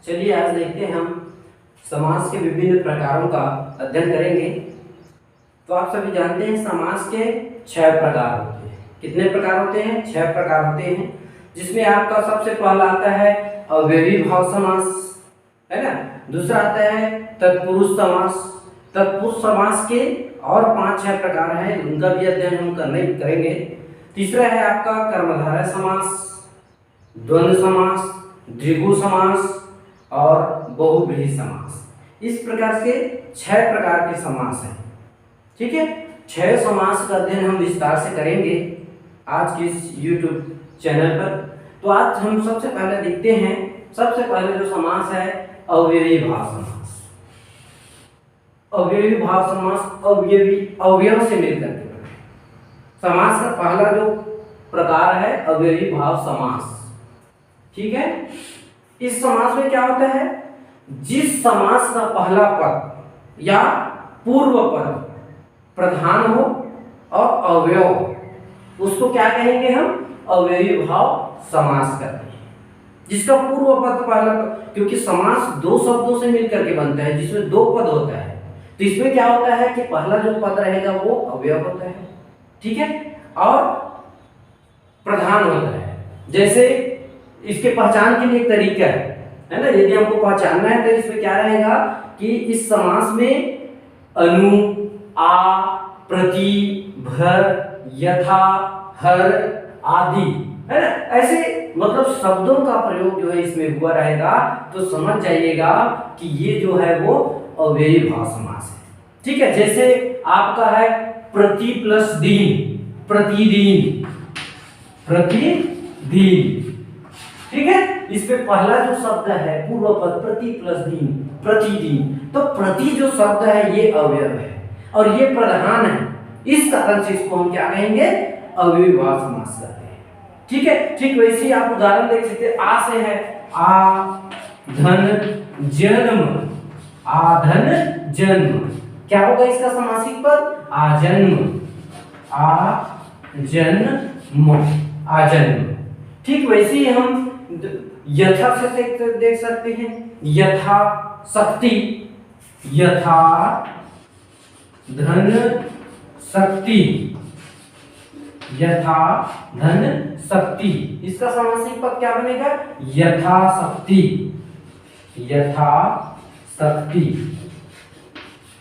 चलिए आज देखते हैं हम समास के विभिन्न प्रकारों का अध्ययन करेंगे। तो आप सभी जानते हैं समास के 6 प्रकार होते हैं। कितने प्रकार होते हैं? 6 प्रकार होते हैं, जिसमें आपका सबसे पहला आता है अव्ययी भाव समास, है ना। दूसरा आता है तत्पुरुष समास। तत्पुरुष समास के और 5-6 प्रकार हैं, उनका भी अध्ययन हम करेंगे। तीसरा है आपका कर्मधारय समास, द्वंद्व समास, द्विगु समास और बहुव्रीहि समास। इस प्रकार से 6 प्रकार के समास हैं। ठीक है, 6 समास का अध्ययन हम विस्तार से करेंगे आज के इस YouTube चैनल पर। तो आज हम सबसे पहले देखते हैं, सबसे पहले जो समास है अव्ययी भाव समास। अव्ययी भाव समास अवयव से मिलकर के बना है। समास का पहला जो प्रकार है अव्ययी भाव समास। ठीक है, इस समास में क्या होता है? जिस समास का पहला पद या पूर्व पद प्रधान हो और अवयव, उसको क्या कहेंगे हम? अव्ययी भाव समास करते हैं। जिसका पूर्व पद पहला पद, क्योंकि समास 2 शब्दों से मिलकर के बनता है जिसमें 2 पद होता है, तो इसमें क्या होता है कि पहला जो पद रहेगा वो अवयव होता है। ठीक है, और प्रधान होता है। जैसे इसके पहचान के लिए एक तरीका है ना। यदि हमको पहचानना है तो इसमें क्या रहेगा कि इस समास में अनु, आ, प्रति, भर, यथा, हर आदि, है ना, ऐसे मतलब शब्दों का प्रयोग जो है इसमें हुआ रहेगा, तो समझ जाइएगा कि ये जो है वो अव्ययी भाव समास है। ठीक है, जैसे आपका है प्रति प्लस दिन, प्रतिदिन, प्रतिदिन। ठीक है, इसमें पहला जो शब्द है पूर्व पद प्रति प्लस दिन, प्रतिदिन, तो प्रति जो शब्द है ये अवयव है और ये प्रधान है। इस कारण से इसको हम क्या कहेंगे? अव्ययी भाव समास कहते हैं। ठीक है, ठीक वैसे ही आप उदाहरण देख सकते हैं। आ से है आ धन जन्म, आ धन जन्म, क्या होगा इसका समासिक पद? आजन्म, आजन्म, आजन्म। ठीक वैसे ही हम यथा से देख सकते हैं। यथा शक्ति, यथा धन शक्ति, यथा धन शक्ति, इसका समासिक पद क्या बनेगा? यथा शक्ति, यथा शक्ति।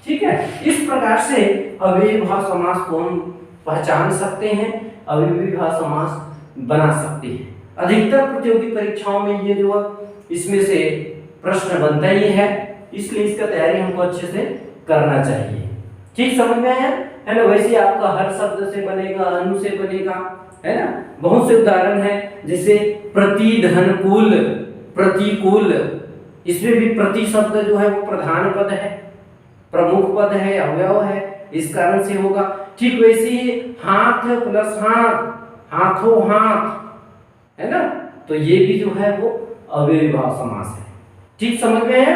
ठीक है, इस प्रकार से अव्ययी भाव समास को हम पहचान सकते हैं, अव्ययी भाव समास बना सकते हैं। अधिकतर प्रतियोगी परीक्षाओं में ये जो इसमें से प्रश्न बनता ही है, इसलिए इसका तैयारी हमको अच्छे से करना चाहिए। ठीक समझ में आया है ना। वैसे आपका हर शब्द से बनेगा, अनु से बनेगा, है ना। बहुत से उदाहरण है, जैसे प्रतिधनकुल, प्रतिकूल, इसमें भी प्रति शब्द जो है वो प्रधान पद है, प्रमुख पद है, अवयव है, इस कारण से होगा। ठीक वैसे ही हाथ प्लस हाथ, हाथों हाथ, है ना, तो ये भी जो है वो अव्ययी भाव समास है। ठीक समझ में है।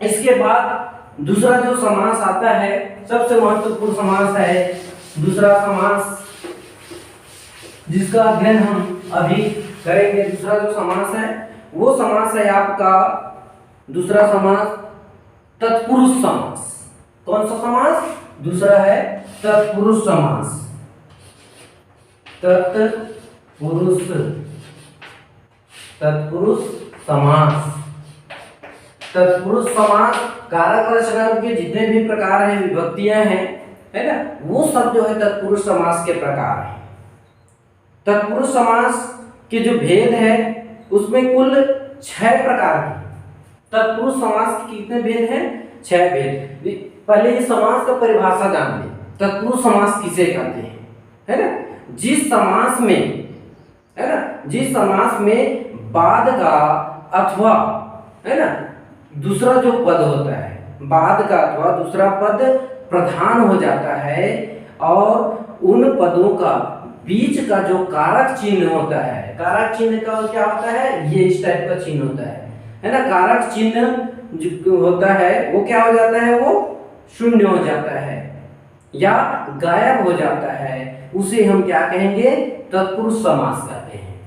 इसके बाद दूसरा जो समास आता है, सबसे महत्वपूर्ण समास है दूसरा समास, जिसका अध्ययन हम अभी करेंगे। दूसरा जो समास है वो समास है आपका दूसरा समास तत्पुरुष समास। कौन सा समास? दूसरा है तत्पुरुष समास। तत्पुरुष, तत्पुरुष समास। तत्पुरुष समास कारक रचना के जितने भी प्रकार हैं, विभक्तियां हैं, है ना, वो सब जो है तत्पुरुष समास के प्रकार हैं। तत्पुरुष समास के जो भेद है उसमें कुल 6 प्रकार के। तत्पुरुष समास के कितने भेद हैं? 6 भेद। पहले ये समास का परिभाषा जान लें। तत्पुरुष समास किसे कहते हैं, है ना। जिस समास में, है ना, जिस समास में बाद का अथवा, है ना, दूसरा जो पद होता है, बाद का अथवा दूसरा पद प्रधान हो जाता है और उन पदों का बीच का जो कारक चिन्ह होता है, कारक चिन्ह का क्या होता है? ये इस टाइप का चिन्ह होता है ना। कारक चिन्ह जो होता है वो क्या हो जाता है? वो शून्य हो जाता है या गायब हो जाता है, उसे हम क्या कहेंगे? तत्पुरुष समास कहते हैं।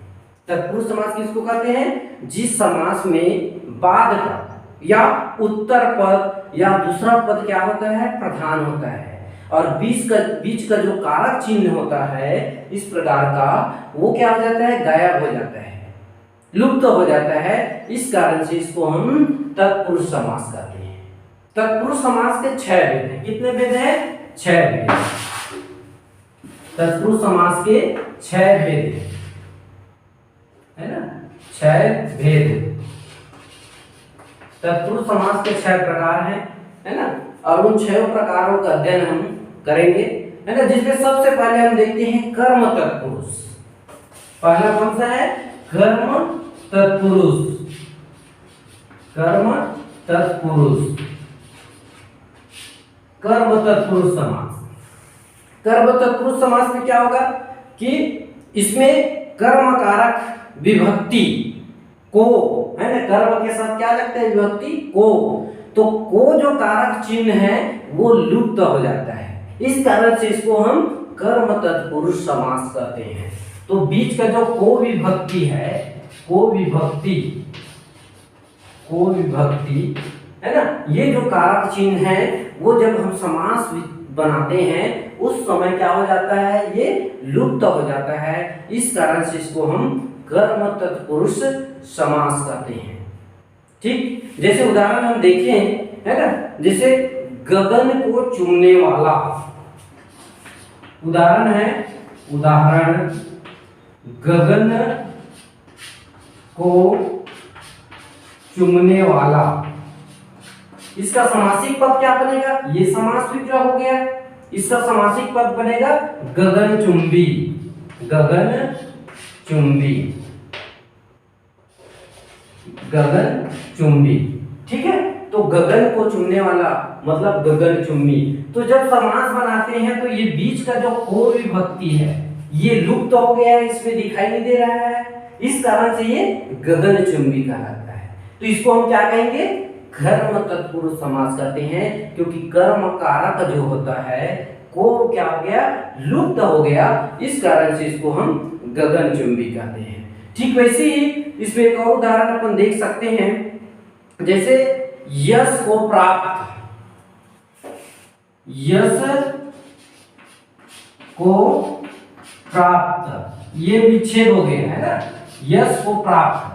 तत्पुरुष समास किसको कहते हैं? जिस समास में बाद का या उत्तर पद या दूसरा पद क्या होता है, प्रधान होता है, और बीच का जो कारक चिन्ह होता है इस प्रकार का, वो क्या हो जाता है, गायब हो जाता है, लुप्त हो जाता है। इस कारण से इसको हम तत्पुरुष समास कहते हैं। तत्पुरुष समास के 6 भेद हैं। कितने भेद हैं? 6 भेद। तत्पुरुष समास के 6 भेद है ना, 6 भेद। तत्पुरुष समास के 6 प्रकार हैं, है ना, और उन 6 प्रकारों का अध्ययन हम करेंगे, है ना, जिसमें सबसे पहले हम देखते हैं कर्म तत्पुरुष। पहला कौन सा है? कर्म तत्पुरुष। कर्म तत्पुरुष, कर्म तत्पुरुष समास। कर्म तत्पुरुष समास में क्या होगा कि इसमें कर्म कारक विभक्ति को, है ना, कर्म के साथ क्या लगता है, विभक्ति को, तो को जो कारक चिन्ह है वो लुप्त हो जाता है। इस कारण से इसको हम कर्म तत्पुरुष समास कहते हैं। तो बीच का जो को विभक्ति है, को विभक्ति है ना, ये जो कारक चिन्ह है वो जब हम समास बनाते हैं उस समय क्या हो जाता है, ये लुप्त हो जाता है। इस कारण से इसको हम कर्म तत्पुरुष समास कहते हैं। ठीक, जैसे उदाहरण हम देखें, है ना, जैसे गगन को चूमने वाला, उदाहरण है, उदाहरण गगन को चूमने वाला। इसका समासिक पद क्या बनेगा, ये समास विग्रह हो गया। इसका समासिक पद बनेगा गगनचुंबी, गगनचुंबी, गगनचुंबी। ठीक है, तो गगन को चुमने वाला मतलब गगनचुंबी। तो जब समास बनाते हैं तो ये बीच का जो को विभक्ति है ये लुप्त हो गया है, इसमें दिखाई नहीं दे रहा है, इस कारण से ये गगनचुंबी कहलाता है। तो इसको हम क्या कहेंगे, कर्म तत्पुरुष समास कहते हैं, क्योंकि कर्म कारक जो होता है को क्या हो गया, लुप्त हो गया, इस कारण से इसको हम गगनचुंबी कहते हैं। ठीक वैसे ही इसमें एक और उदाहरण अपन देख सकते हैं, जैसे यश को प्राप्त, यश को प्राप्त, ये विच्छेद हो गया है ना, यश को प्राप्त,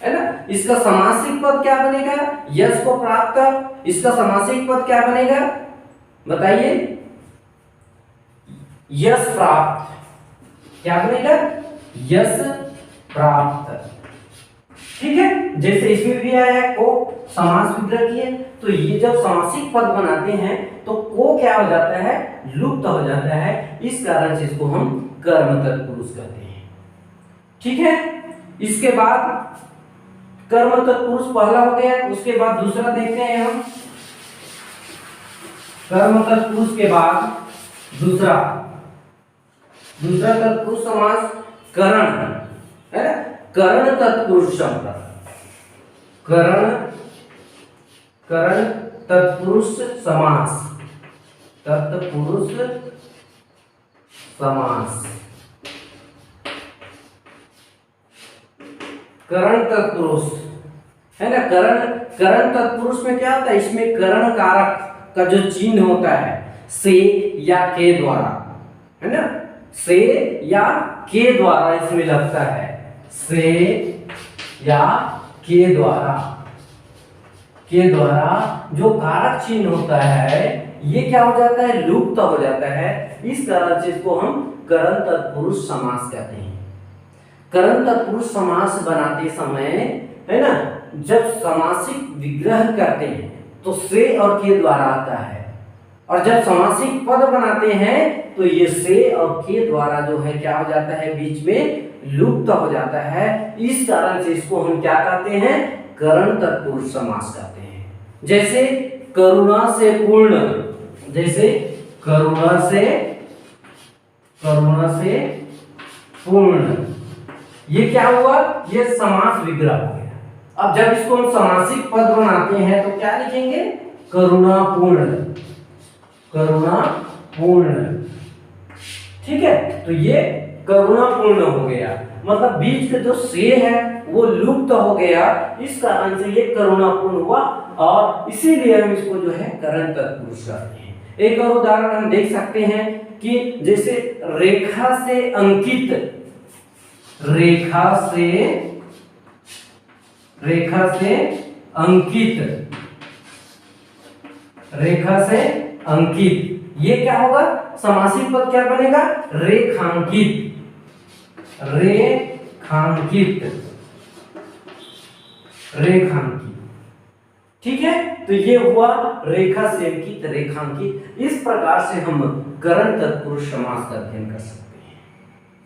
है ना। इसका समासिक पद क्या बनेगा, यश को प्राप्त, इसका समासिक पद क्या बनेगा बताइए, यश प्राप्त, क्या बनेगा, यश प्राप्त। ठीक है, जैसे इसमें भी आया है को समास विग्रह किए, तो ये जब समासिक पद बनाते हैं तो को क्या हो जाता है, लुप्त हो जाता है, इस कारण से इसको हम कर्म तत्पुरुष कहते हैं। ठीक है, इसके बाद कर्म तत्पुरुष पहला हो गया, उसके बाद दूसरा देखते हैं हम, कर्म तत्पुरुष के बाद दूसरा तत्पुरुष समास करण, है ना, करण तत्पुरुष शब्द, करण तत्पुरुष समास, तत्पुरुष समास, करण तत्पुरुष, है ना। करण तत्पुरुष में क्या होता है, इसमें करण कारक का जो चिन्ह होता है से या के द्वारा, है ना, से या के द्वारा इसमें लगता है, से या के द्वारा जो कारक चिन्ह होता है ये क्या हो जाता है, लुप्त हो जाता है, इस कारण से इसको हम करण तत्पुरुष समास कहते हैं। करण तत्पुरुष समास बनाते समय, है ना, जब समासिक विग्रह करते हैं तो से और के द्वारा आता है, और जब समासिक पद बनाते हैं तो ये से और के द्वारा जो है क्या हो जाता है, बीच में लुप्त हो जाता है। इस कारण से इसको हम क्या कहते हैं, करण तत्पुरुष समास कहते हैं। जैसे करुणा से पूर्ण, जैसे करुणा से पूर्ण, ये क्या हुआ, ये समास विग्रह हो गया। अब जब इसको हम समासिक पद बनाते हैं तो क्या लिखेंगे, करुणापूर्ण, करुणापूर्ण। ठीक है, तो ये करुणापूर्ण हो गया, मतलब बीच का जो से है वो लुप्त हो गया, इस कारण से ये करुणापूर्ण हुआ और इसीलिए हम इसको जो है करण तत्पुरुष कहते हैं। एक और उदाहरण हम देख सकते हैं कि जैसे रेखा से अंकित, रेखा से अंकित, रेखा से अंकित, ये क्या होगा, समासिक पद क्या बनेगा, रेखांकित, रेखांकित, रेखांकित। ठीक है, तो ये हुआ रेखा से अंकित, रेखांकित। इस प्रकार से हम करण तत्पुरुष समास का अध्ययन कर सकते हैं।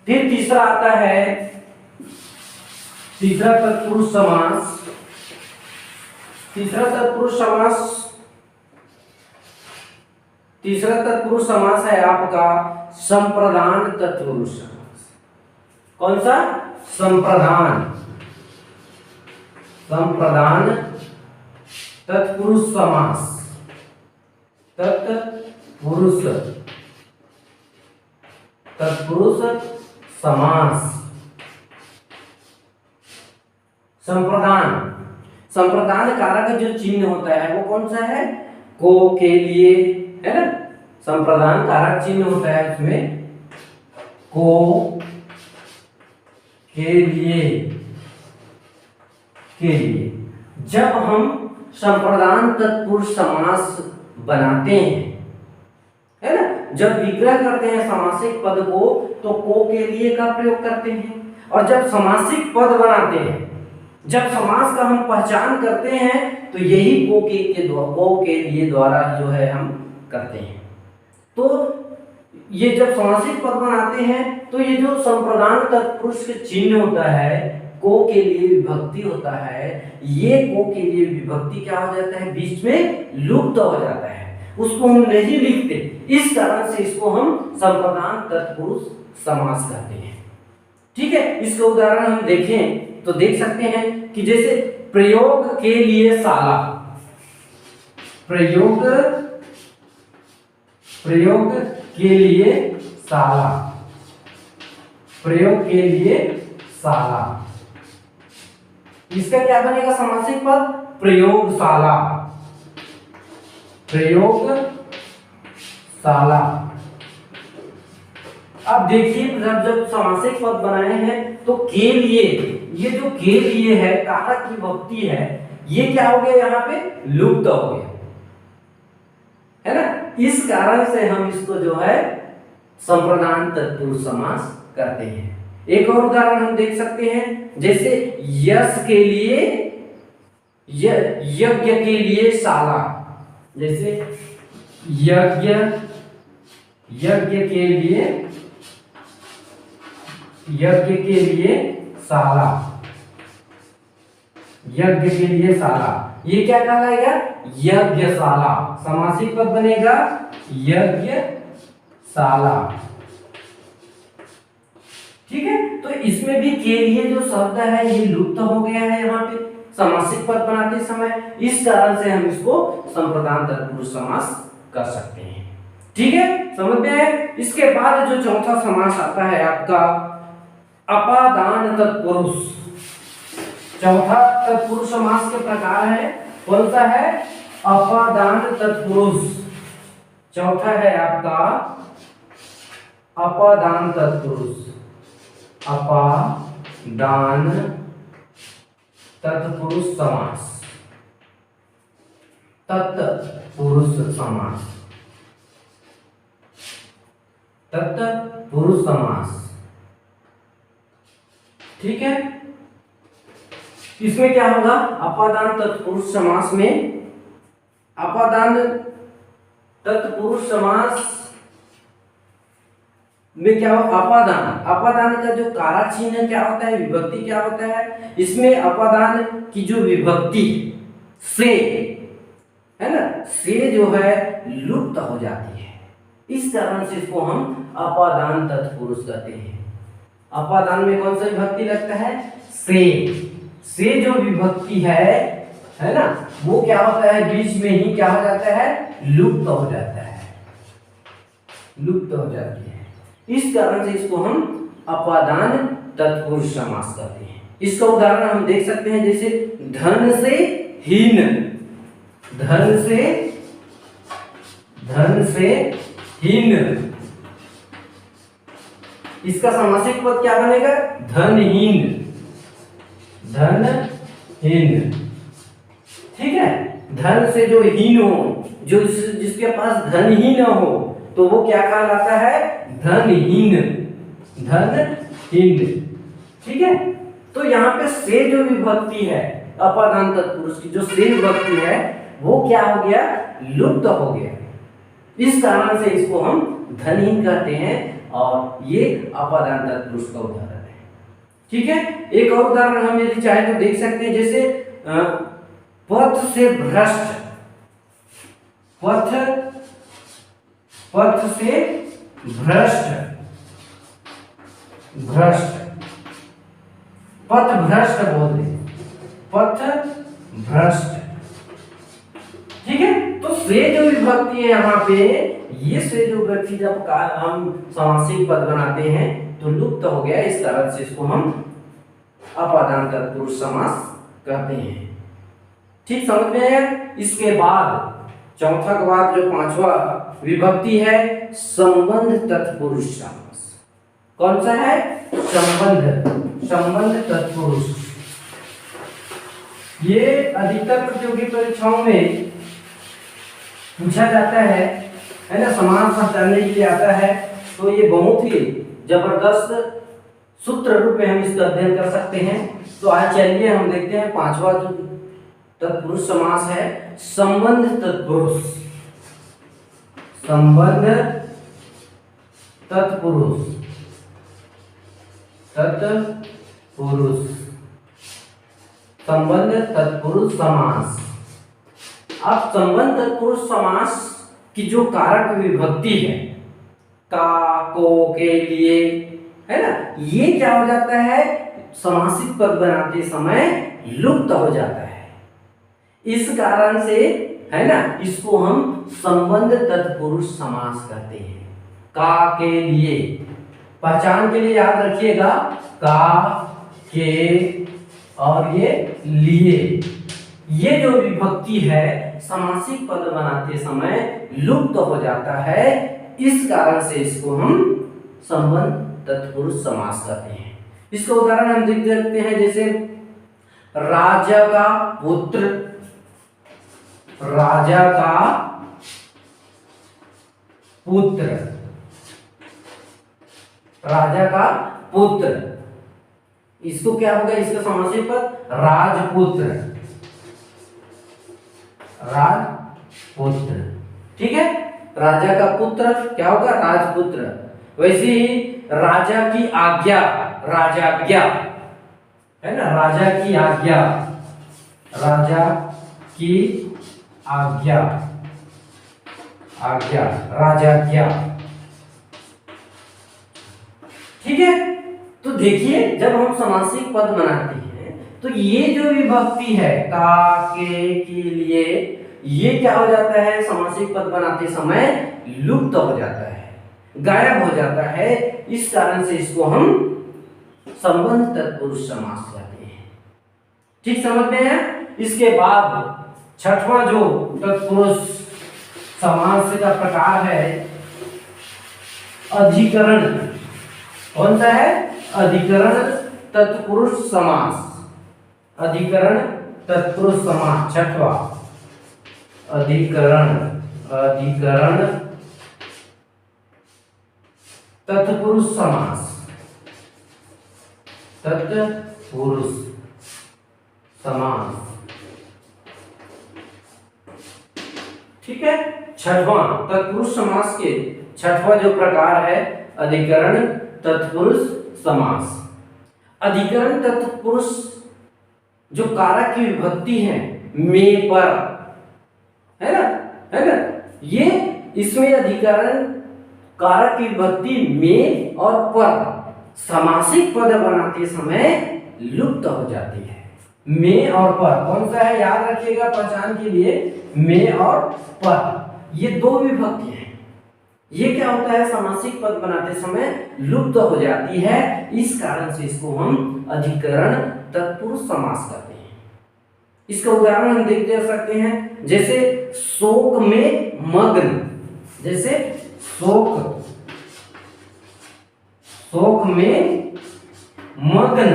फिर तीसरा आता है तीसरा तत्पुरुष समास। तीसरा तत्पुरुष समास है आपका संप्रदान तत्पुरुष समास। कौन सा, संप्रदान तत्पुरुष समास, तत्पुरुष समास। संप्रदान कारक जो चिन्ह होता है वो कौन सा है, को के लिए, है ना। संप्रदान कारक चिन्ह होता है उसमें को के लिए। जब हम संप्रदान तत्पुरुष समास बनाते हैं, है ना, जब विग्रह करते हैं समासिक पद को तो को के लिए का प्रयोग करते हैं, और जब समासिक पद बनाते हैं, जब समास का हम पहचान करते हैं तो यही को के लिए द्वारा जो है हम करते हैं। तो ये जब समासिक पद बनाते हैं तो ये जो संप्रदान तत्पुरुष के चिन्ह होता है, को के लिए विभक्ति होता है, ये को के लिए विभक्ति क्या हो जाता है, बीच में लुप्त हो जाता है, उसको हम नहीं लिखते। इस कारण से इसको हम संप्रदान तत्पुरुष समास कहते हैं। ठीक है, इसका उदाहरण हम देखें तो देख सकते हैं कि जैसे प्रयोग के लिए शाला, प्रयोग के लिए शाला, प्रयोग के लिए शाला, इसका क्या बनेगा समासिक पद, प्रयोगशाला, प्रयोगशाला। अब देखिए जब समासिक पद बनाए हैं तो के लिए, ये जो के लिए है कारक विभक्ति है, ये क्या हो गया, यहाँ पे लुप्त हो गया, है ना। इस कारण से हम इसको जो है संप्रदान तत्पुरुष समास करते हैं। एक और उदाहरण हम देख सकते हैं, जैसे यश के लिए, यज्ञ के लिए शाला, जैसे यज्ञ के लिए शाला, यज्ञ के लिए शाला, ये क्या कहलाएगा, यज्ञशाला, समासिक पद बनेगा यज्ञशाला। ठीक है, तो इसमें भी के लिए जो शब्द है ये लुप्त हो गया है यहाँ पे समासिक पद बनाते समय, इस कारण से हम इसको संप्रदान तत्पुरुष समास कर सकते हैं। ठीक है, समझ में आए। इसके बाद जो चौथा समास आता है आपका अपादान तत्पुरुष। चौथा तत्पुरुष समास के प्रकार है, कौन सा है, अपादान तत्पुरुष। चौथा है आपका अपादान तत्पुरुष, अपादान तत्पुरुष समास, तत्पुरुष समास, तत्पुरुष समास। ठीक है, इसमें क्या होगा, अपादान तत्पुरुष समास में, अपादान तत्पुरुष समास में क्या हो, अपादान का जो कारक चिन्ह क्या होता है, विभक्ति क्या होता है, इसमें अपादान की जो विभक्ति से, है ना, से जो है लुप्त हो जाती है, इस कारण से इसको हम अपादान तत्पुरुष कहते हैं। अपादान में कौन सा विभक्ति लगता है, से जो विभक्ति है ना, वो क्या होता है, बीच में ही क्या हो जाता है, लुप्त हो जाता है, लुप्त हो जाती है। इस कारण से इसको हम अपादान तत्पुरुष समास कहते हैं। इसका उदाहरण हम देख सकते हैं, जैसे धन से हीन, धन से हीन, इसका समासिक पद क्या बनेगा? धनहीन, धनहीन। ठीक है, धन से जो हीन हो, जो जिसके पास धन ही न हो, तो वो क्या कहलाता है? धनहीन, धनहीन। ठीक है, तो यहाँ पे से जो विभक्ति है अपादान तत्पुरुष की, जो से विभक्ति है वो क्या हो गया? लुप्त हो गया। इस कारण से इसको हम धनहीन कहते हैं और ये अपादान तत्पुरुष का उदाहरण है। ठीक है, एक और उदाहरण हम यदि चाहे तो देख सकते हैं, जैसे पथ से भ्रष्ट, पथ से भ्रष्ट, पथ भ्रष्ट बोल रहे, पथ भ्रष्ट। ठीक है, तो से जो विभक्ति है यहाँ पे, ये से जो विभक्ति जब हम समासिक पद बनाते हैं तो लुप्त हो गया, इस कारण से इसको हम अपादान तत्पुरुष समास कहते हैं। ठीक, समझ में आया? इसके बाद चौथा के बाद जो पांचवा विभक्ति है संबंध तत्पुरुष समास। कौन सा है? संबंध तत्पुरुष। ये अधिकतर प्रतियोगी परीक्षाओं में पूछा जाता है ना, समास हटाने के लिए आता है, तो ये बहुत ही जबरदस्त सूत्र रूप में हम इसका अध्ययन कर सकते हैं। तो आज चलिए हम देखते हैं पांचवा जो तत्पुरुष समास है, संबंध तत्पुरुष। संबंध तत्पुरुष, तत्पुरुष, संबंध तत्पुरुष समास। अब संबंध तत्पुरुष समास की जो कारक विभक्ति है का, को, के, लिए, है ना, ये क्या हो जाता है? समासिक पद बनाते समय लुप्त हो जाता है। इस कारण से, है ना, इसको हम संबंध तत्पुरुष समास कहते हैं। का, के, लिए, पहचान के लिए याद रखिएगा, का, के और ये लिए, ये जो विभक्ति है समासिक पद बनाते समय लुप्त हो जाता है। इस कारण से इसको हम संबंध तत्पुरुष समास कहते हैं। इसका उदाहरण हम देख सकते हैं, जैसे राजा का पुत्र, राजा का पुत्र, राजा का पुत्र, इसको क्या होगा? इसका समासिक पद राजपुत्र, राजपुत्र। ठीक है, राजा का पुत्र क्या होगा? राजपुत्र। वैसे ही राजा की आज्ञा, राजाज्ञा, है ना, राजा की आज्ञा, राजा की आज्ञा, आज्ञा, राजाज्ञा। ठीक है, तो देखिए जब हम समासिक पद बनाते हैं तो ये जो विभक्ति है का, के लिए, ये क्या हो जाता है? समासिक पद बनाते समय लुप्त हो जाता है, गायब हो जाता है। इस कारण से इसको हम संबंध तत्पुरुष समास कहते हैं। ठीक, समझ में है? इसके बाद छठवां जो तत्पुरुष समास का प्रकार है अधिकरण। कौन सा है? अधिकरण तत्पुरुष समास। अधिकरण तत्पुरुष समास छठवा, अधिकरण, अधिकरण तत्पुरुष समास, तत्पुरुष समास। ठीक है, छठवां तत्पुरुष समास के छठवां जो प्रकार है अधिकरण तत्पुरुष समास। अधिकरण तत्पुरुष जो कारक की विभक्ति है में, पर, है ना, है ना, ये इसमें अधिकरण कारक की विभक्ति में और पर समासिक पद बनाते समय लुप्त हो जाती है। में और पर कौन सा है? याद रखिएगा पहचान के लिए, में और पर ये दो विभक्ति हैं। ये क्या होता है, समासिक पद बनाते समय लुप्त हो जाती है, इस कारण से इसको हम अधिकरण तत्पुरुष समास कहते हैं। इसका उदाहरण हम देख सकते हैं, जैसे शोक में मग्न, जैसे शोक में मग्न,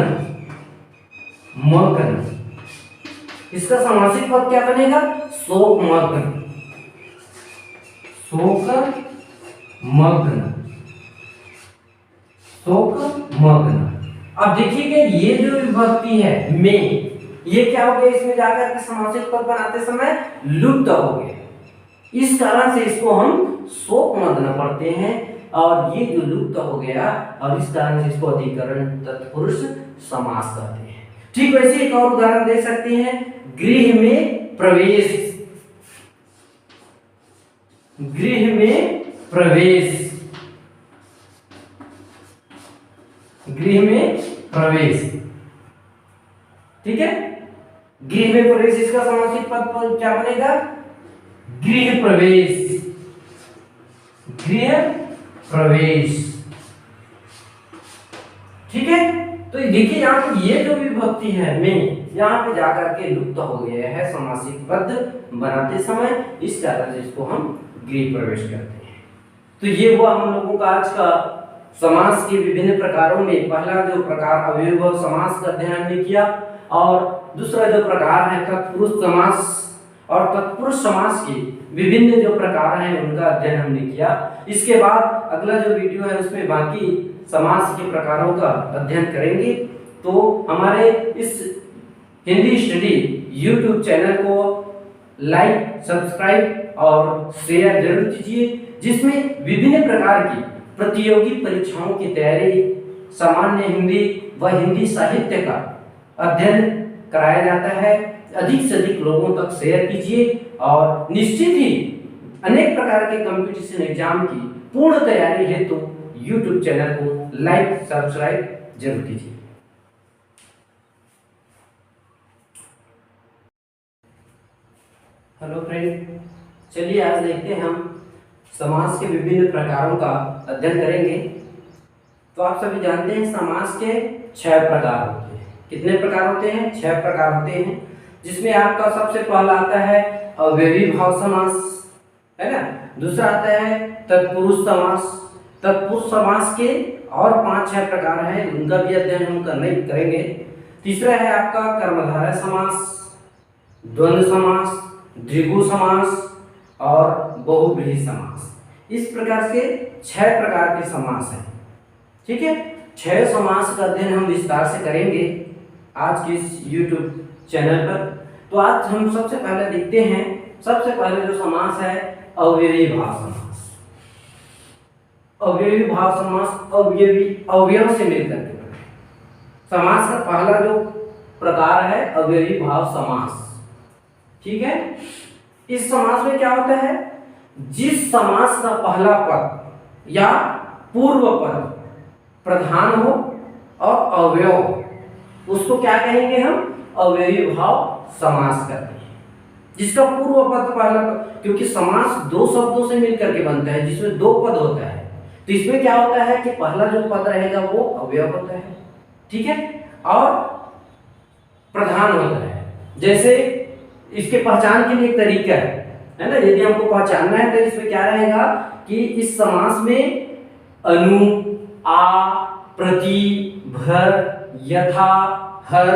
इसका समासिक पद क्या बनेगा, शोक मग्न, अब देखिए ये जो विभक्ति है में, ये क्या हो गया, इसमें जाकर के समासिक पद बनाते समय लुप्त हो गया, इस कारण से इसको हम शोक मग्न पढ़ते हैं, और ये जो लुप्त हो गया और इस कारण से इसको अधिकरण तत्पुरुष समास कहते हैं। ठीक वैसे एक और उदाहरण दे सकते हैं, गृह में प्रवेश, गृह में प्रवेश, गृह में प्रवेश, ठीक है, गृह में प्रवेश, इसका समासिक पद क्या बनेगा, गृह प्रवेश, गृह प्रवेश, ठीक है। तो देखिए यहाँ पे ये जो विभक्ति है में, यहाँ पे जाकर के लुप्त हो गया है समासिक पद बनाते समय, इस कारण से इसको हम गृह प्रवेश करते हैं। तो ये हुआ हम लोगों का आज का समास के विभिन्न प्रकारों में पहला जो प्रकार अव्ययीभाव समास का अध्ययन हमने किया, और दूसरा जो प्रकार है तत्पुरुष समास, और तत्पुरुष समास के विभिन्न जो प्रकार हैं उनका अध्ययन हमने किया। इसके बाद अगला जो वीडियो है उसमें बाकी समास के प्रकारों का अध्ययन करेंगे। तो हमारे इस हिंदी स्टडी यूट्यूब चैनल को लाइक, सब्सक्राइब और शेयर जरूर कीजिए, जिसमें विभिन्न प्रकार की प्रतियोगी परीक्षाओं की तैयारी, सामान्य हिंदी व हिंदी साहित्य का अध्ययन कराया जाता है। अधिक से अधिक लोगों तक शेयर कीजिए, और निश्चित ही अनेक प्रकार के कंपटीशन एग्जाम की पूर्ण तैयारी हेतु यूट्यूब चैनल को लाइक, सब्सक्राइब जरूर कीजिए। हेलो फ्रेंड, चलिए आज देखते हैं हम समास के विभिन्न प्रकारों का अध्ययन करेंगे। तो आप सभी जानते हैं समास के 6 प्रकार होते हैं। कितने प्रकार होते हैं? 6 प्रकार होते हैं, जिसमें आपका सबसे पहला आता है अव्ययी भाव समास, है ना। दूसरा आता है तत्पुरुष समास। तत्पुरुष समास के और 5-6 प्रकार हैं, उनका भी अध्ययन हम करेंगे। तीसरा है आपका कर्मधारय समास, द्वंद्व समास, द्विगु समास और बहुव्रीहि समास। इस प्रकार से 6 प्रकार के समास हैं, ठीक है। 6 समास का अध्ययन हम विस्तार से करेंगे आज के इस YouTube चैनल पर। तो आज हम सबसे पहले देखते हैं, सबसे पहले जो समास है अव्ययी भाव समास। अव्ययी भाव समास अवयव से मिलकर के बने। समास का पहला जो प्रकार है अव्ययी भाव समास, ठीक है। इस समास में क्या होता है, जिस समास का पहला पद या पूर्व पद प्रधान हो और अवयव हो, उसको क्या कहेंगे हम, अव्ययी भाव समास करते हैं। जिसका पूर्व पद पहला पद, क्योंकि समास 2 शब्दों से मिलकर के बनता है जिसमें 2 पद होता है, तो इसमें क्या होता है कि पहला जो पद रहेगा वो अवयव होता है, ठीक है, और प्रधान होता है। जैसे इसके पहचान के लिए एक तरीका है ना, यदि हमको पहचानना है तो इसमें क्या रहेगा कि इस समास में अनु, आ, प्रति, भर, यथा, हर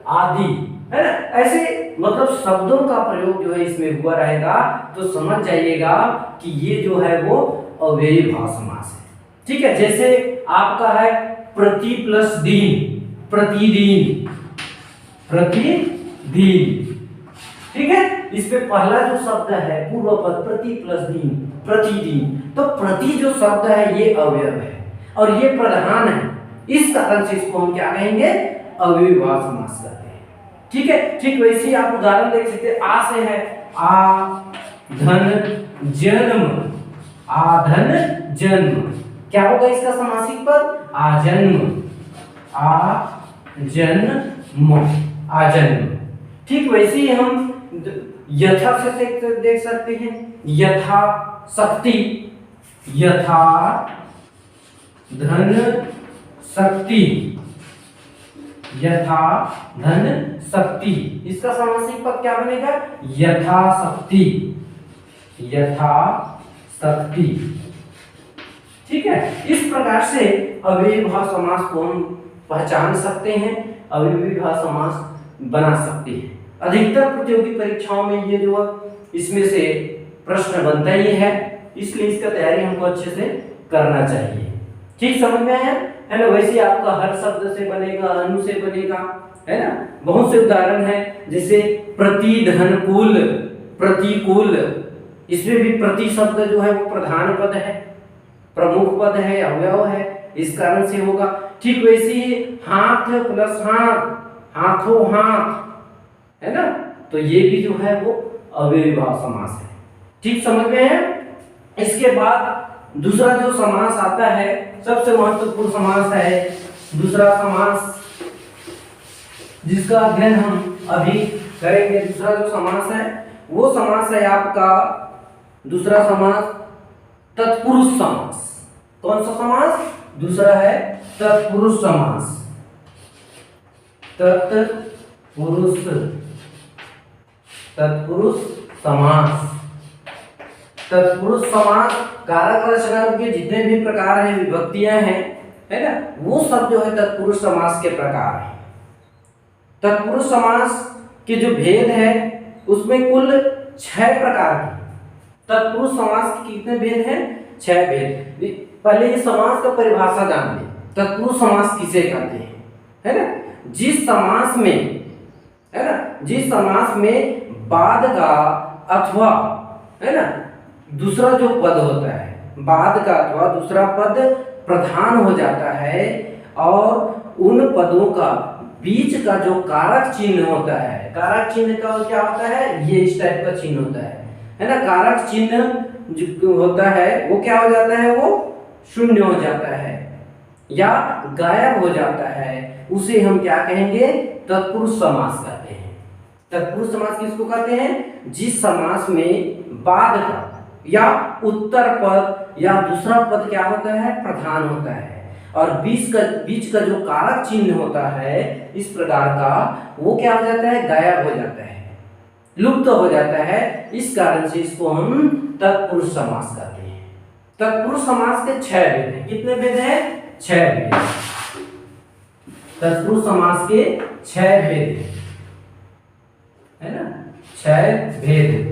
आदि, है ना, ऐसे मतलब शब्दों का प्रयोग जो है इसमें हुआ रहेगा, तो समझ जाइएगा कि ये जो है वो अव्ययी भाव समास है, ठीक है। जैसे आपका है प्रति प्लस दिन, प्रतिदिन, प्रतिदिन, ठीक है। इसमें पहला जो शब्द है पूर्व पद प्रति प्लस दिन, प्रतिदिन, तो प्रति जो शब्द है ये अवयव है और ये प्रधान है, इस कारण से इसको हम क्या कहेंगे, अव्ययी भाव समास कहते हैं, ठीक है। ठीक वैसे ही आप उदाहरण देख सकते हैं, आ से है आधन जन्म, आधन जन्म, क्या होगा इसका समासिक पद, आजन्म, आजन्म, आजन्म। ठीक वैसे ही हम यथा से देख सकते हैं, यथा शक्ति, यथा धन शक्ति, यथा धन शक्ति। इसका समासिक पद क्या बनेगा? यथाशक्ति, यथाशक्ति। ठीक है, इस प्रकार से अव्ययीभाव समास को हम पहचान सकते हैं, अव्ययीभाव समास बना सकते हैं। अधिकतर प्रतियोगी परीक्षाओं में ये जो इसमें से प्रश्न बनता ही है, इसलिए इसका तैयारी हमको अच्छे से करना चाहिए। ठीक समझ में आया है ना? वैसे आपका हर शब्द से बनेगा, अनु से बनेगा, है ना? बहुत से उदाहरण है, जैसे प्रतिधनकुल, प्रतिकूल, इसमें भी प्रति शब्द जो है वो प्रधान पद है, प्रमुख पद है, अवयव है, इस कारण से होगा। ठीक वैसे ही हाथ प्लस हाथ, हाथों हाथ, है ना? तो ये भी जो है वो अव्ययीभाव समास है। ठीक समझ में है? इसके बाद दूसरा जो समास आता है, सबसे महत्वपूर्ण समास है दूसरा समास, जिसका अध्ययन हम अभी करेंगे। दूसरा जो समास है वो समास है आपका दूसरा समास तत्पुरुष समास। कौन सा समास? दूसरा है तत्पुरुष समास। तत्पुरुष, तत्पुरुष समास। तत्पुरुष समास कारक रचना के जितने भी प्रकार हैं, विभक्तियां हैं, है ना, वो सब जो है तत्पुरुष समास के प्रकार हैं। तत्पुरुष समास के जो भेद है उसमें कुल 6 प्रकार के। तत्पुरुष समास के कितने भेद हैं? 6 भेद। पहले ये समास का परिभाषा जान लें। तत्पुरुष समास किसे कहते हैं, है ना? जिस समास में, है ना, जिस समास में बाद का अथवा, है ना, दूसरा जो पद होता है, बाद का अथवा दूसरा पद प्रधान हो जाता है और उन पदों का बीच का जो कारक चिन्ह होता है, कारक चिन्ह का क्या होता है? ये इस टाइप का चिन्ह होता है ना? कारक चिन्ह जो होता है वो क्या हो जाता है? वो शून्य हो जाता है या गायब हो जाता है, उसे हम क्या कहेंगे? तत्पुरुष समास कहते हैं। तत्पुरुष समास किसको कहते हैं? जिस समास में बाद का या उत्तर पद या दूसरा पद क्या होता है? प्रधान होता है और बीच का जो कारक चिन्ह होता है इस प्रकार का, वो क्या हो जाता है? गायब हो जाता है, लुप्त हो जाता है। इस कारण से इसको हम तत्पुरुष समास कहते हैं। तत्पुरुष समास के 6 भेद हैं। कितने भेद हैं? 6 भेद। तत्पुरुष समास के 6 भेद है ना? 6 भेद।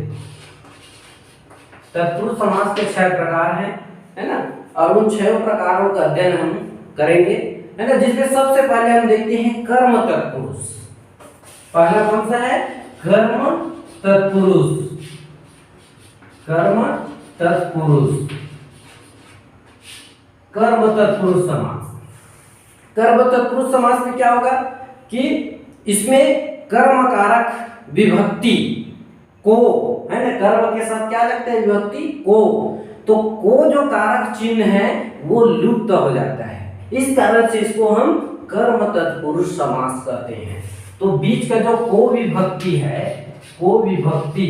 तत्पुरुष समास के 6 प्रकार हैं, है ना? और उन 6 प्रकारों का अध्ययन हम करेंगे, है ना? जिसमें सबसे पहले हम देखते हैं कर्म तत्पुरुष। पहला कौन सा है? कर्म तत्पुरुष। कर्म तत्पुरुष, कर्म तत्पुरुष समास। कर्म तत्पुरुष समास में क्या होगा कि इसमें कर्म कारक विभक्ति को, है ना, कर्म के साथ क्या लगता है? विभक्ति को। तो को जो कारक चिन्ह है वो लुप्त हो जाता है, इस कारण से इसको हम कर्म तत्पुरुष समास कहते हैं। तो बीच का जो को विभक्ति है, को विभक्ति,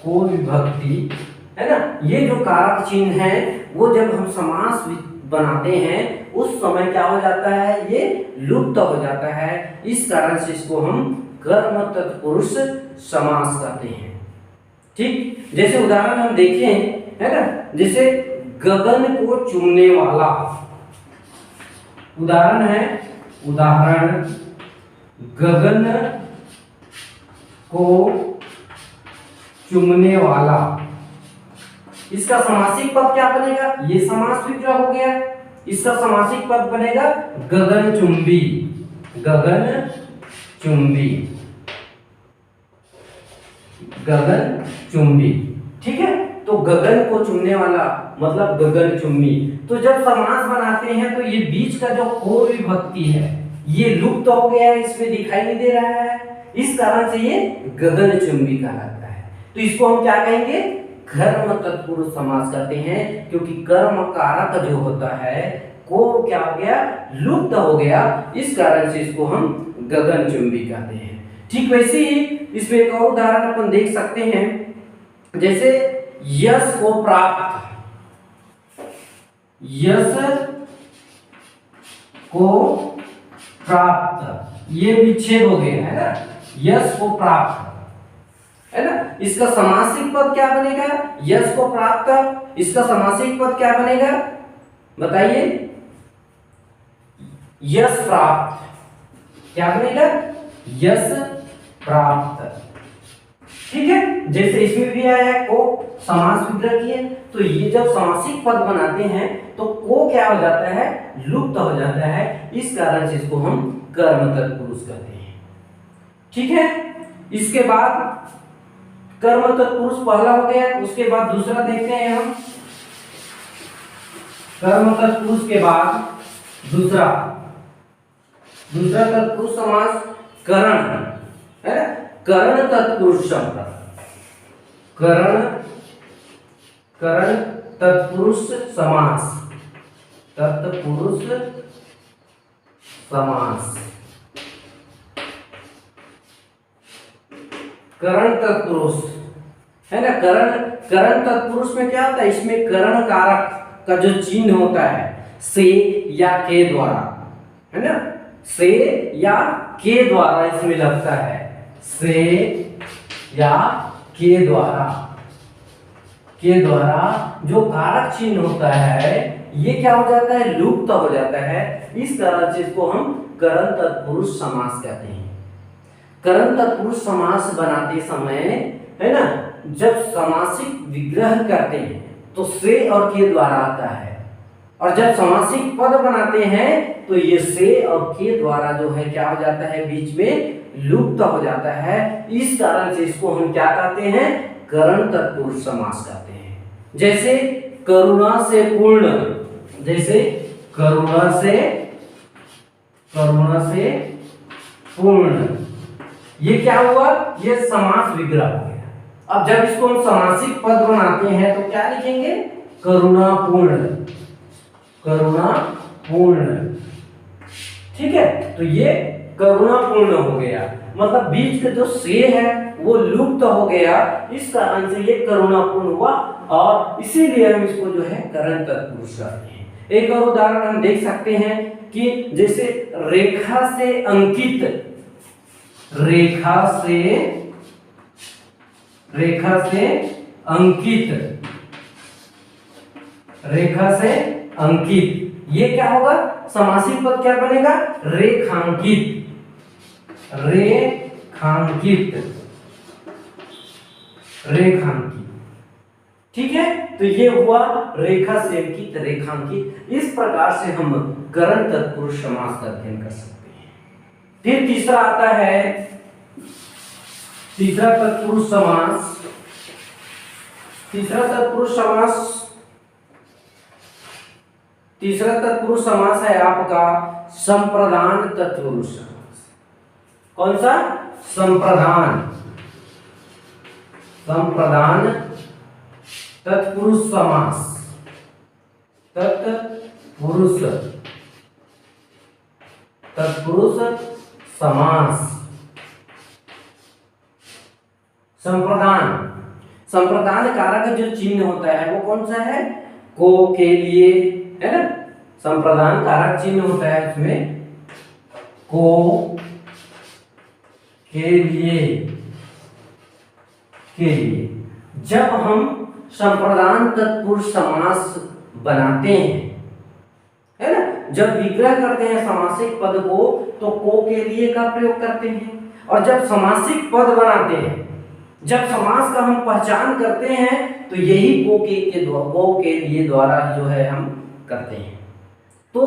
को विभक्ति, है ना, ये जो कारक चिन्ह है वो जब हम समास बनाते हैं उस समय क्या हो जाता है? ये लुप्त हो जाता है। इस कारण से इसको हम कर्म तत्पुरुष समास कहते हैं। ठीक, जैसे उदाहरण हम देखें, है ना, जैसे गगन को चूमने वाला। उदाहरण है, उदाहरण गगन को चूमने वाला। इसका समासिक पद क्या बनेगा? ये समास विग्रह हो गया। इसका समासिक पद बनेगा गगन चुंबी। गगन चुंबी, गगन चुंबी। ठीक है, तो गगन को चुमने वाला मतलब गगन चुम्बी। तो जब समास बनाते हैं तो ये बीच का जो को विभक्ति है ये लुप्त हो गया है, इसमें दिखाई नहीं दे रहा है, इस कारण से ये गगन चुंबी कहलाता है। तो इसको हम क्या कहेंगे? कर्म तत्पुरुष समास करते हैं, क्योंकि कर्म कारक जो होता है को क्या हो गया? लुप्त हो गया, इस कारण से इसको हम गगन चुंबी कहते हैं। ठीक वैसे ही इसमें एक और उदाहरण अपन देख सकते हैं, जैसे यश को प्राप्त, यश को प्राप्त, ये विच्छेद हो गया है ना, यश को प्राप्त है ना। इसका समासिक पद क्या बनेगा? यश को प्राप्त। इसका समासिक पद क्या बनेगा बताइए? यश प्राप्त। क्या बनेगा? यश प्राप्त। ठीक है, जैसे इसमें भी आया को समास विग्रह किए, तो ये जब समासिक पद बनाते हैं तो को क्या हो जाता है? लुप्त हो जाता है। इस कारण से इसको हम कर्म तत्पुरुष कहते हैं। ठीक है, इसके बाद कर्म तत्पुरुष पहला हो गया, उसके बाद दूसरा देखते हैं हम। कर्म तत्पुरुष के बाद दूसरा तत्पुरुष समास करण है ना। करण तत्पुरुष शब्द, करण तत्पुरुष समास, तत्पुरुष समास। करण तत्पुरुष है ना। करण तत्पुरुष में क्या होता है? इसमें करण कारक का जो चिन्ह होता है से या के द्वारा, है ना, से या के द्वारा इसमें लगता है, से या के द्वारा जो कारक चिन्ह होता है ये क्या हो जाता है? लुप्त हो जाता है। इस तरह से इसको हम करण तत्पुरुष समास कहते हैं। करण तत्पुरुष समास बनाते समय है ना, जब समासिक विग्रह करते हैं तो से और के द्वारा आता है, और जब समासिक पद बनाते हैं तो ये से और के द्वारा जो है क्या हो जाता है? बीच में लुप्त हो जाता है। इस कारण से इसको हम क्या कहते हैं? करण तत्पुरुष समास कहते हैं। जैसे करुणा से पूर्ण, जैसे करुणा से पूर्ण, ये क्या हुआ? ये समास विग्रह हो गया। अब जब इसको हम समासिक पद बनाते हैं तो क्या लिखेंगे? करुणापूर्ण, करुणापूर्ण। ठीक है, तो ये करुणापूर्ण हो गया, मतलब बीच का जो से है वो लुप्त हो गया। इस कारण से ये करुणापूर्ण हुआ, और इसीलिए हम इसको जो है करण तत्पुरुष कहते हैं। एक और उदाहरण हम देख सकते हैं कि जैसे रेखा से अंकित, रेखा से अंकित, ये क्या होगा? समासिक पद क्या बनेगा? रेखांकित, रेखांकित। ठीक है, तो ये हुआ रेखा से अंकित, रेखांकित। इस प्रकार से हम करण तत्पुरुष समास का अध्ययन कर सकते हैं। फिर तीसरा आता है तीसरा तत्पुरुष समास। तीसरा तत्पुरुष समास है आपका संप्रदान तत्पुरुष समास। कौन सा? संप्रदान तत्पुरुष समास, तत्पुरुष समास। संप्रदान कारक जो चिन्ह होता है वो कौन सा है? को के लिए, है ना। संप्रदान कारक चिन्ह होता है उसमें को के लिए। जब हम संप्रदान तत्पुरुष समास बनाते हैं, है ना, जब विग्रह करते हैं समासिक पद को तो को के लिए का प्रयोग करते हैं, और जब समासिक पद बनाते हैं, जब समास का हम पहचान करते हैं तो यही को के लिए द्वारा जो है हम करते हैं। तो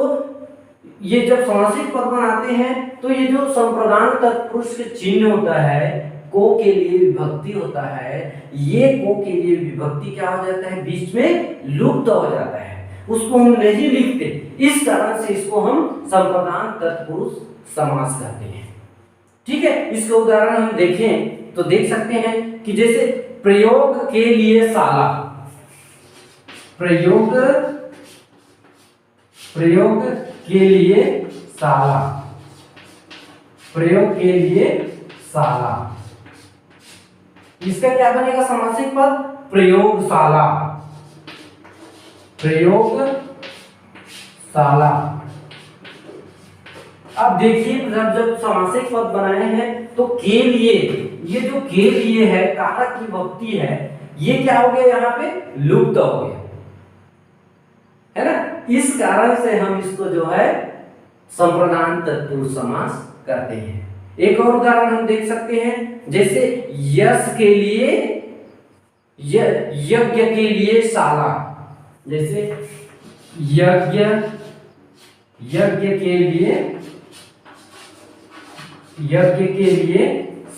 ये जब समासिक पद बनाते हैं तो ये जो संप्रदान तत्पुरुष के चिन्ह होता है, को के लिए विभक्ति होता है, ये को के लिए विभक्ति क्या हो जाता है? बीच में लुप्त हो जाता है, उसको हम नहीं लिखते। इस कारण से इसको हम संप्रदान तत्पुरुष समास कहते हैं। ठीक है, इसका उदाहरण हम देखें तो देख सकते हैं कि जैसे प्रयोग के लिए शाला, प्रयोग के लिए शाला, प्रयोग के लिए शाला, इसका क्या बनेगा समासिक पद? प्रयोगशाला, साला। अब देखिए जब समासिक पद बनाए हैं तो के लिए, ये जो के लिए है कारक विभक्ति है, ये क्या हो गया यहाँ पे लुप्त हो गया है ना। इस कारण से हम इसको जो है संप्रदान तत्पुरुष समास करते हैं। एक और उदाहरण हम देख सकते हैं, जैसे यश के लिए, यज्ञ के लिए शाला। जैसे यज्ञ के लिए, यज्ञ के लिए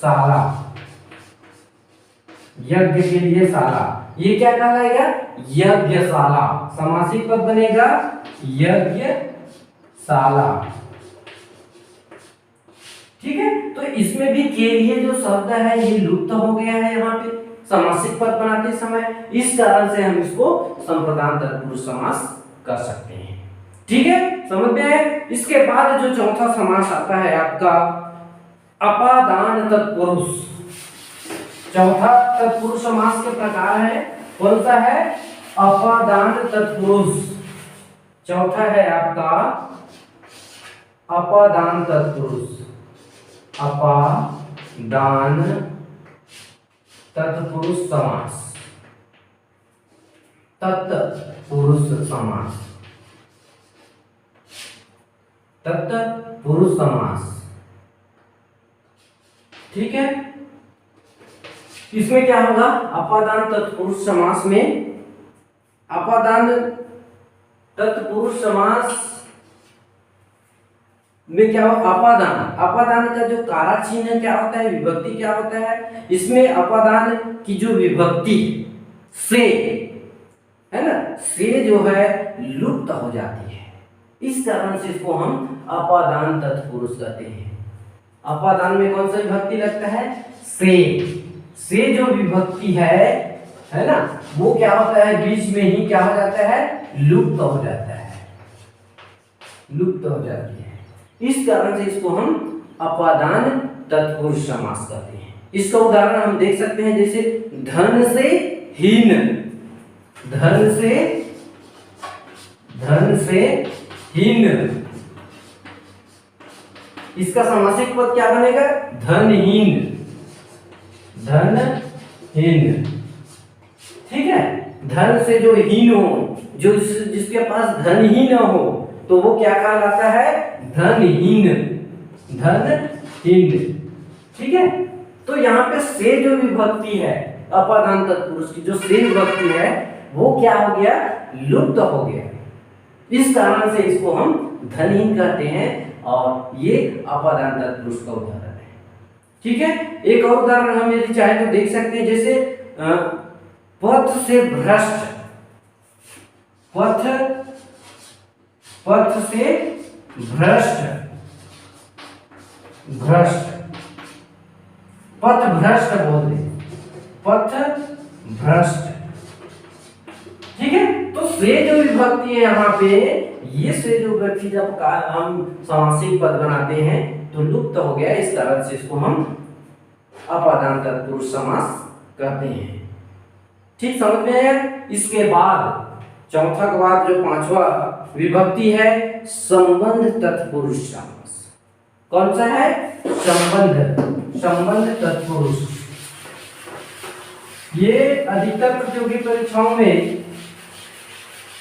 शाला, यज्ञ के लिए शाला, ये क्या कहलाएगा यज्ञशाला। समासिक पद बनेगा यज्ञशाला। ठीक है, तो इसमें भी के लिए जो शब्द है ये लुप्त हो गया है यहाँ पे समासिक पद बनाते समय। इस कारण से हम इसको संप्रदान तत्पुरुष समास कर सकते हैं। ठीक है, समझ में आए। इसके बाद जो चौथा समास आता है आपका अपादान तत्पुरुष। चौथा तत्पुरुष समास के प्रकार है, कौन सा है अपादान तत्पुरुष। चौथा है आपका अपादान तत्पुरुष, अपादान तत्पुरुष समास, तत्पुरुष समास, तत्पुरुष समास। ठीक है, इसमें क्या होगा अपादान तत्पुरुष समास में, अपादान तत्पुरुष समास में क्या हो अपादान, अपादान का जो कारक चिन्ह क्या होता है, विभक्ति क्या होता है, इसमें अपादान की जो विभक्ति से है ना, से जो है लुप्त हो जाती है। इस कारण से इसको हम अपादान तत्पुरुष कहते हैं। अपादान में कौन सा विभक्ति लगता है से जो विभक्ति है ना, वो क्या होता है बीच में ही क्या हो जाता है लुप्त हो जाता है, लुप्त हो जाती है। इस कारण से इसको हम अपादान तत्पुरुष समास करते हैं। इसका उदाहरण हम देख सकते हैं, जैसे धन से हीन, धन से हीन, इसका समासिक पद क्या बनेगा धनहीन, धनहीन। ठीक है, धन से जो हीन हो, जो जिसके पास धन ही न हो, तो वो क्या कहलाता है धनहीन, धनहीन। ठीक है, तो यहाँ पे से जो विभक्ति है अपादान तत्पुरुष की, जो से विभक्ति है वो क्या हो गया लुप्त हो गया। इस कारण से इसको हम धनहीन कहते हैं और ये अपादान तत्पुरुष का उदाहरण है। ठीक है, एक और उदाहरण हम यदि चाहे तो देख सकते हैं, जैसे पथ से भ्रष्ट, पथ से भ्रष्ट, पथ भ्रष्ट बोल रहे, पथ भ्रष्ट। ठीक है, तो से जो विभक्ति है यहाँ पे, ये से जो विभक्ति जब हम समासिक पद बनाते हैं तो लुप्त हो गया। इस कारण से इसको हम अपादान तत्पुरुष समास कहते हैं। ठीक, समझ में आया। इसके बाद चौथा के बाद जो पांचवा विभक्ति है संबंध तत्पुरुष समास। कौन सा है संबंध तत्पुरुष। ये अधिकतर प्रतियोगी परीक्षाओं में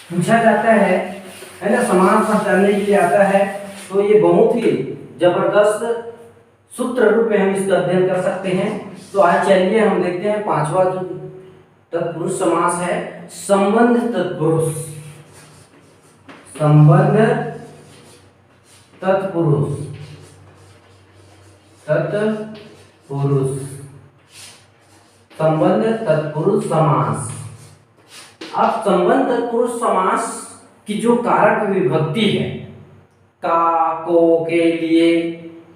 पूछा जाता है ना, समास पहचानने के लिए आता है। तो ये बहुत ही जबरदस्त सूत्र रूप में हम इसका अध्ययन कर सकते हैं। तो आज चलिए हम देखते हैं पांचवा जो तत्पुरुष समास है संबंध तत्पुरुष, संबंध तत्पुरुष, तत्पुरुष, संबंध तत्पुरुष समास। अब संबंध तत्पुरुष समास की जो कारक विभक्ति है का, को, के लिए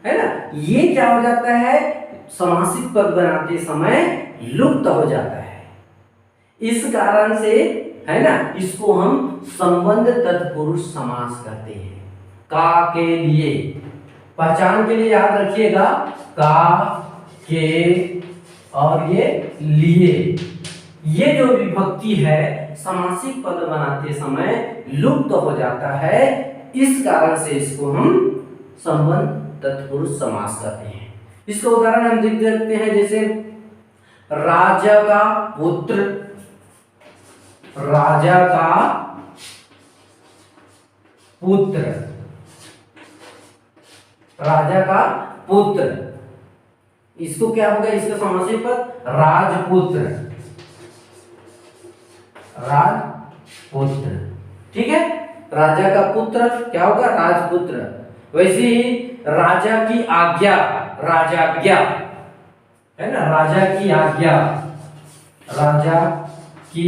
है ना, ये क्या हो जाता है समासिक पद बनाते समय लुप्त हो जाता है। इस कारण से है ना इसको हम संबंध तत्पुरुष समास करते हैं। का, के, लिए, पहचान के लिए याद रखिएगा का, के और ये लिए, ये जो विभक्ति है समासिक पद बनाते समय लुप्त हो जाता है। इस कारण से इसको हम संबंध तत्पुरुष समास कहते हैं। इसका उदाहरण हम देख सकते हैं, जैसे राजा का पुत्र, राजा का पुत्र, राजा का पुत्र, इसको क्या होगा, इसका समासिक पद राजपुत्र, राजपुत्र। ठीक है, राजा का पुत्र क्या होगा, राजपुत्र। वैसे ही राजा की आज्ञा, राजाज्ञा है ना, राजा की आज्ञा, राजा की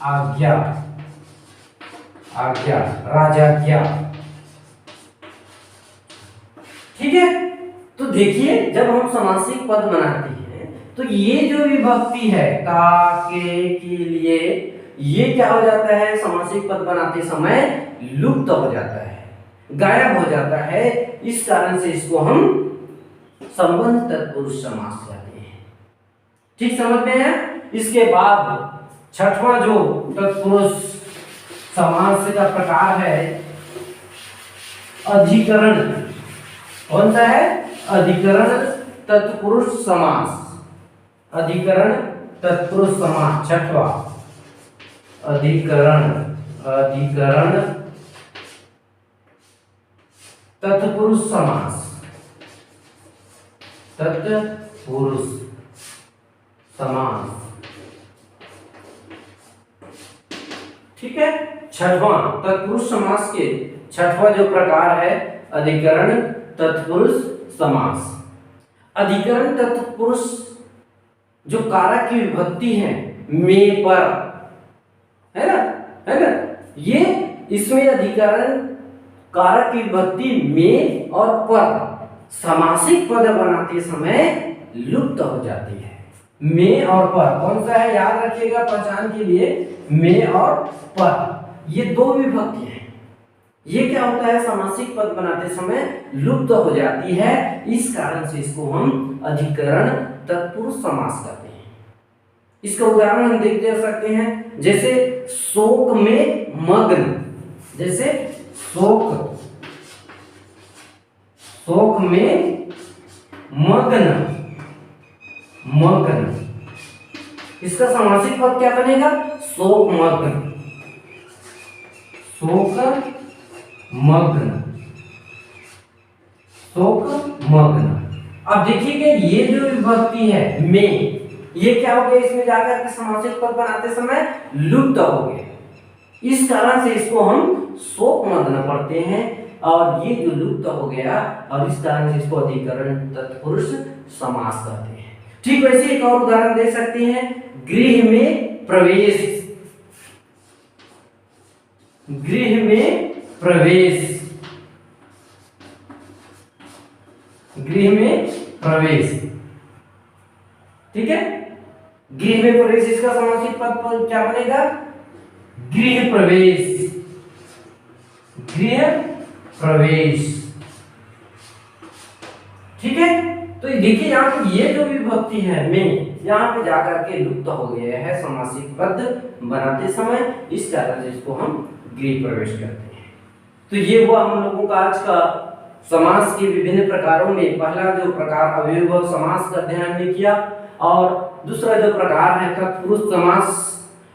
आज्ञा, आज्ञा, राजाज्ञा। ठीक है, तो देखिए जब हम समासिक पद बनाते हैं तो ये जो विभक्ति है का, के लिए, ये क्या हो जाता है, समासिक पद बनाते समय लुप्त हो जाता है, गायब हो जाता है। इस कारण से इसको हम संबंध तत्पुरुष समास कहते हैं। ठीक समझ में है। इसके बाद छठवां जो तत्पुरुष समास का प्रकार है अधिकरण। कौन सा है, अधिकरण तत्पुरुष समास, अधिकरण तत्पुरुष समास छठवा, अधिकरण, अधिकरण तत्पुरुष समास, तत्पुरुष समास। ठीक है, छठवां तत्पुरुष समास के छठवां जो प्रकार है अधिकरण तत्पुरुष समास। अधिकरण तत्पुरुष जो कारक की विभक्ति है में, पर, है ना, है ना, ये इसमें अधिकरण कारक की विभक्ति में और पर समासिक पद बनाते समय लुप्त हो जाती है। में और पर कौन सा है, याद रखिएगा पहचान के लिए, में और पर ये दो विभक्ति है। ये क्या होता है, समासिक पद बनाते समय लुप्त हो जाती है। इस कारण से इसको हम अधिकरण तत्पुरुष समास कहते हैं। इसका उदाहरण हम देख सकते हैं, जैसे शोक में मग्न, जैसे शोक, शोक में मग्न, मग्न, इसका समासिक पद क्या बनेगा, शोक मग्न, शोक मग्न, शोक मग्न। अब देखिए ये जो विभक्ति है में, ये क्या हो गया, इसमें जाकर के समासिक पद बनाते समय लुप्त हो गए। इस कारण से इसको हम शोक मग्न पढ़ते हैं और ये जो लुप्त हो गया, और इस कारण से इसको अधिकरण तत्पुरुष समास कहते हैं। ठीक वैसे एक और उदाहरण दे सकते हैं, गृह में प्रवेश, गृह में प्रवेश, गृह में प्रवेश। ठीक है, गृह में प्रवेश, इसका समासिक पद क्या बनेगा, गृह प्रवेश, गृह प्रवेश। ठीक है, तो देखिए यहाँ पे ये जो विभक्ति है में, यहाँ पे जाकर के लुप्त हो गया है समासिक पद बनाते समय। इस कारण से इसको हम गृह प्रवेश करते हैं। तो ये हुआ हम लोगों का आज का समास के विभिन्न प्रकारों में पहला जो प्रकार अव्ययभाव समास का अध्ययन हमने किया, और दूसरा जो प्रकार है तत्पुरुष समास,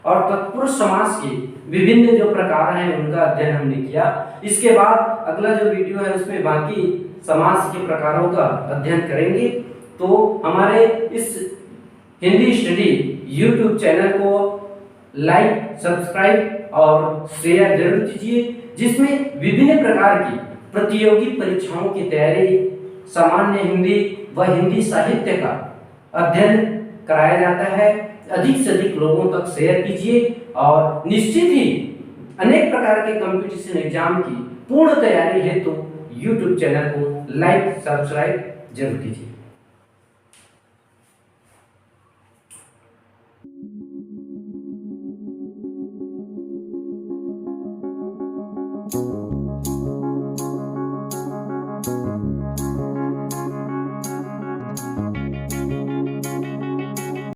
और तत्पुरुष समास के विभिन्न जो प्रकार हैं उनका अध्ययन हमने किया। इसके बाद अगला जो वीडियो है उसमें बाकी समास के प्रकारों का अध्ययन करेंगे। तो हमारे इस हिंदी स्टडी यूट्यूब चैनल को लाइक, सब्सक्राइब और शेयर जरूर कीजिए, जिसमें विभिन्न प्रकार की प्रतियोगी परीक्षाओं की तैयारी, सामान्य हिंदी व हिंदी साहित्य का अध्ययन कराया जाता है। अधिक से अधिक लोगों तक शेयर कीजिए और निश्चित ही अनेक प्रकार के कंपटीशन एग्जाम की पूर्ण तैयारी हेतु यूट्यूब चैनल को लाइक, सब्सक्राइब जरूर कीजिए।